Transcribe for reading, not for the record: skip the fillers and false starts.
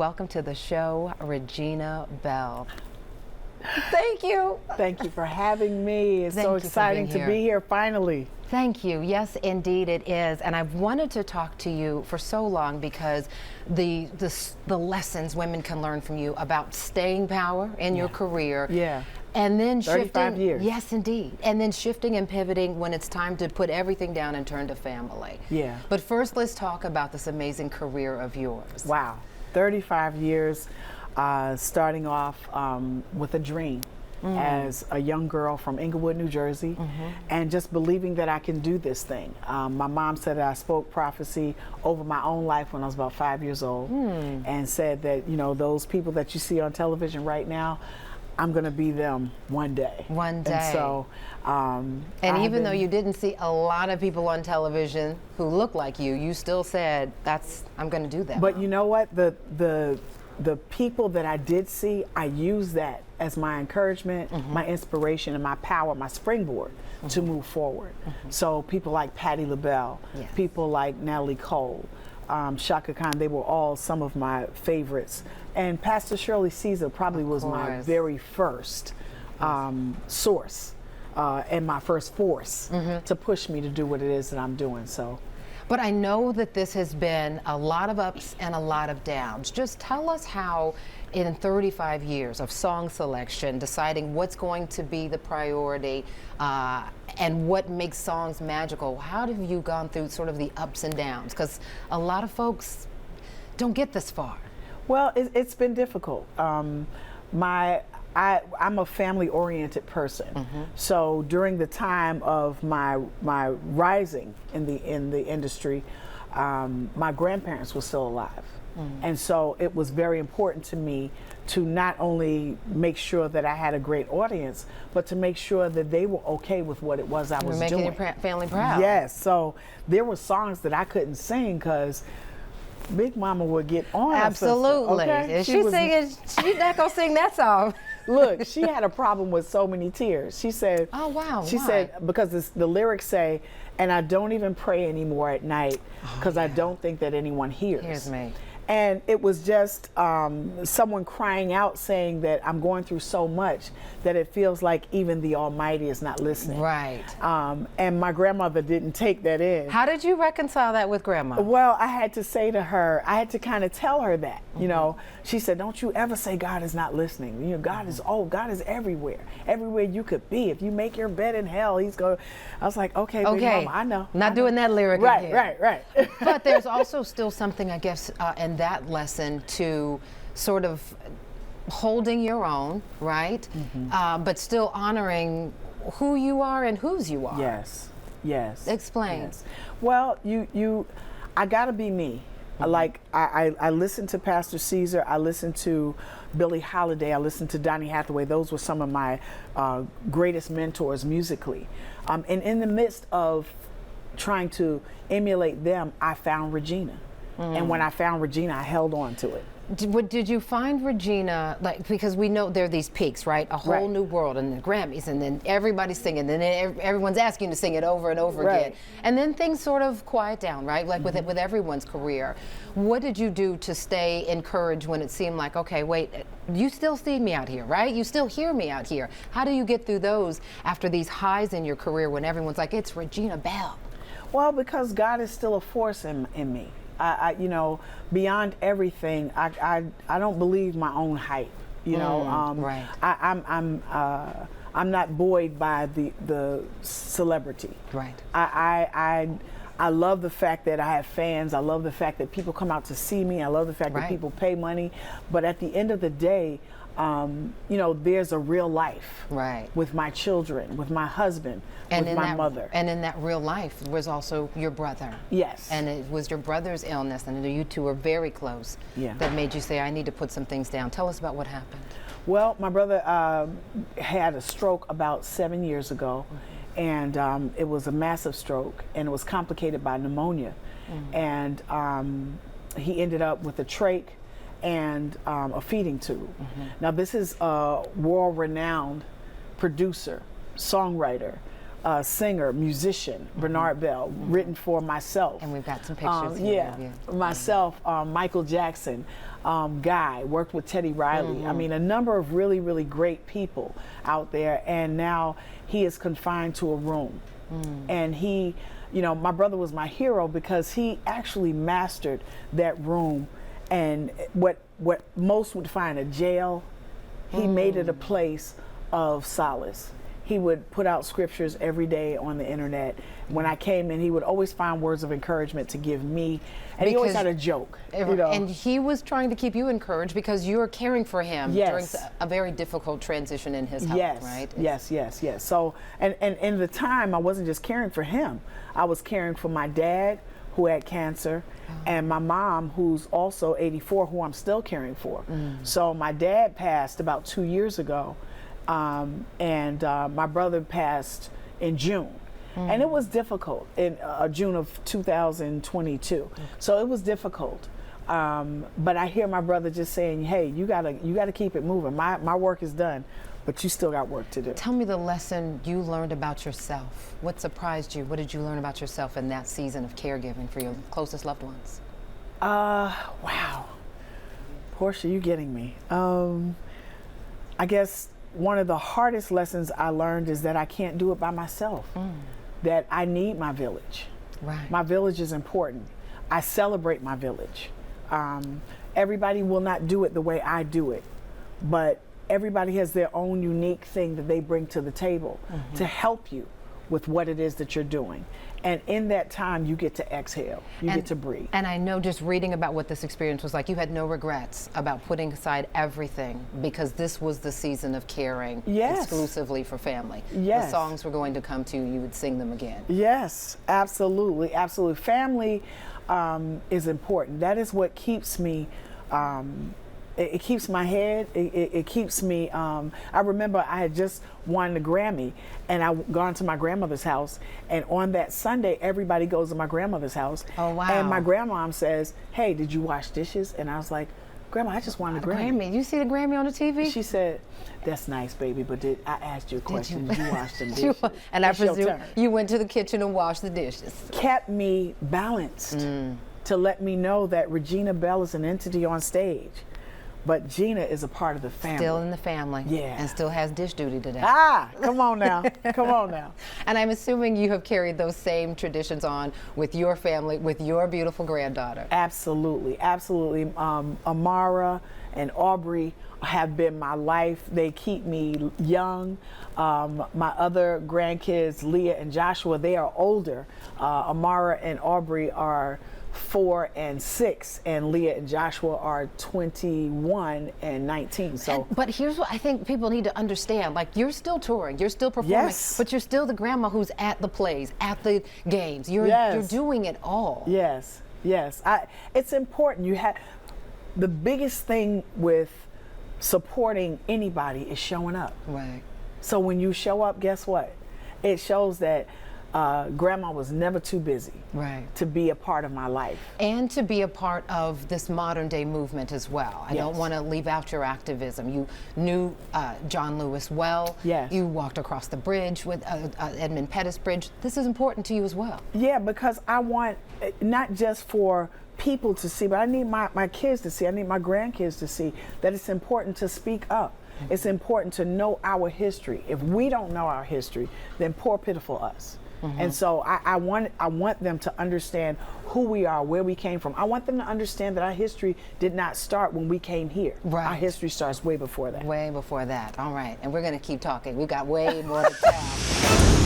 welcome to the show, Regina Belle. Thank you. Thank you for having me. It's Thank so you for exciting being to be here finally. Thank you. Yes, indeed it is. And I've wanted to talk to you for so long because the lessons women can learn from you about staying power in your career. Yeah. And then 35 shifting. years. Yes, indeed. And then shifting and pivoting when it's time to put everything down and turn to family. Yeah. But first, let's talk about this amazing career of yours. Wow. 35 years, starting off with a dream. As a young girl from Inglewood, New Jersey, and just believing that I can do this thing. My mom said that I spoke prophecy over my own life when I was about 5 years old, and said that, you know, those people that you see on television right now, I'm going to be them one day. One day. And so, and even though you didn't see a lot of people on television who look like you still said, I'm going to do that. But you know what? The people that I did see, I used that as my encouragement, my inspiration, and my power, my springboard to move forward. So people like Patti LaBelle, people like Natalie Cole, Shaka Khan, they were all some of my favorites. And Pastor Shirley Caesar probably was my very first source and my first force to push me to do what it is that I'm doing. So. But I know that this has been a lot of ups and a lot of downs. Just tell us how, in 35 years of song selection, deciding what's going to be the priority and what makes songs magical, how have you gone through sort of the ups and downs? Because a lot of folks don't get this far. Well, it's been difficult. I'm a family-oriented person, so during the time of my rising in the industry, my grandparents were still alive, and so it was very important to me to not only make sure that I had a great audience, but to make sure that they were okay with what it was I was doing. Making your family proud. Yes, so there were songs that I couldn't sing because Big Mama would get on. Absolutely. Okay? If she's singing, she's not gonna sing that song. Look, she had a problem with so many tears. She said, "Oh wow." She said because the lyrics say, "And I don't even pray anymore at night because I don't think that anyone hears." Here's me. And it was just someone crying out saying that I'm going through so much that it feels like even the Almighty is not listening. Right. And my grandmother didn't take that in. How did you reconcile that with Grandma? Well, I had to say to her, I had to kind of tell her that, you know, she said, don't you ever say God is not listening. You know, God is everywhere you could be. If you make your bed in hell, he's going. I was like, okay, Big Mama, I know. Not doing that lyric again. Right. But there's also still something, I guess, in that lesson to sort of holding your own, right? But still honoring who you are and whose you are. Yes. Explain. Yes. Well, I gotta be me. Like I listened to Pastor Caesar, I listened to Billie Holiday, I listened to Donny Hathaway. Those were some of my greatest mentors musically. And in the midst of trying to emulate them, I found Regina. And when I found Regina, I held on to it. Did you find Regina, like, because we know there are these peaks, right? A whole new world, and the Grammys, and then everybody's singing, and then everyone's asking you to sing it over and over again. And then things sort of quiet down, right? Like with everyone's career. What did you do to stay encouraged when it seemed like, okay, wait, you still see me out here, right? You still hear me out here. How do you get through those after these highs in your career when everyone's like, it's Regina Belle? Well, because God is still a force in me. You know, beyond everything, I don't believe my own hype. You know, right. I'm not buoyed by the celebrity. Right. I love the fact that I have fans. I love the fact that people come out to see me. I love the fact that people pay money. But at the end of the day, you know, there's a real life with my children, with my husband, and with my mother. And in that real life was also your brother. Yes. And it was your brother's illness, and you two were very close, that made you say, I need to put some things down. Tell us about what happened. Well, my brother had a stroke about 7 years ago, and it was a massive stroke, and it was complicated by pneumonia. And he ended up with a trach and a feeding tube. Now, this is a world-renowned producer, songwriter, singer, musician, Bernard Bell, written for myself. And we've got some pictures here. Myself, Michael Jackson, Guy, worked with Teddy Riley. I mean, a number of really, really great people out there. And now he is confined to a room. And he, you know, my brother was my hero because he actually mastered that room. And what most would find a jail, he made it a place of solace. He would put out scriptures every day on the internet. When I came in, he would always find words of encouragement to give me. And he always had a joke. You know? And he was trying to keep you encouraged because you were caring for him during a very difficult transition in his health, right? Yes. So, and in the time, I wasn't just caring for him. I was caring for my dad, who had cancer, and my mom, who's also 84, who I'm still caring for. So my dad passed about 2 years ago. And my brother passed in June. And it was difficult in June of 2022. So it was difficult. But I hear my brother just saying, hey, you gotta keep it moving. My work is done, but you still got work to do. Tell me the lesson you learned about yourself. What surprised you? What did you learn about yourself in that season of caregiving for your closest loved ones? Wow. Portia, you getting me. I guess one of the hardest lessons I learned is that I can't do it by myself, that I need my village. Right. My village is important. I celebrate my village. Everybody will not do it the way I do it, but everybody has their own unique thing that they bring to the table to help you with what it is that you're doing. And in that time, you get to exhale, you get to breathe. And I know, just reading about what this experience was like, you had no regrets about putting aside everything because this was the season of caring exclusively for family. The songs were going to come to you, you would sing them again. Yes, absolutely, absolutely. Family is important. That is what keeps me it keeps my head, it keeps me, I remember I had just won the Grammy and I gone to my grandmother's house, and on that Sunday, everybody goes to my grandmother's house. Oh, wow. And my grandmom says, hey, did you wash dishes? And I was like, Grandma, I just won the Grammy. You see the Grammy on the TV? She said, that's nice, baby, but I asked you a question. Did you wash them dishes? And I presume you went to the kitchen and washed the dishes. Kept me balanced to let me know that Regina Belle is an entity on stage. But Gina is a part of the family. Still in the family. Yeah. And still has dish duty today. Come on now. Come on now. And I'm assuming you have carried those same traditions on with your family, with your beautiful granddaughter. Absolutely, absolutely. Amara and Aubrey have been my life. They keep me young. My other grandkids, Leah and Joshua, they are older. Amara and Aubrey are 4 and 6, and Leah and Joshua are 21 and 19. So, but here's what I think people need to understand: like, you're still touring, you're still performing, but you're still the grandma who's at the plays, at the games. You're doing it all. Yes. It's important. You have the biggest thing with supporting anybody is showing up. Right. So when you show up, guess what? It shows that Grandma was never too busy to be a part of my life. And to be a part of this modern day movement as well. I don't want to leave out your activism. You knew John Lewis well. Yes. You walked across the bridge with Edmund Pettus Bridge. This is important to you as well. Yeah, because I want not just for people to see, but I need my kids to see, I need my grandkids to see that it's important to speak up. It's important to know our history. If we don't know our history, then poor pitiful us. And so I want them to understand who we are, where we came from. I want them to understand that our history did not start when we came here. Our history starts way before that. Way before that. All right. And we're going to keep talking. We've got way more to tell.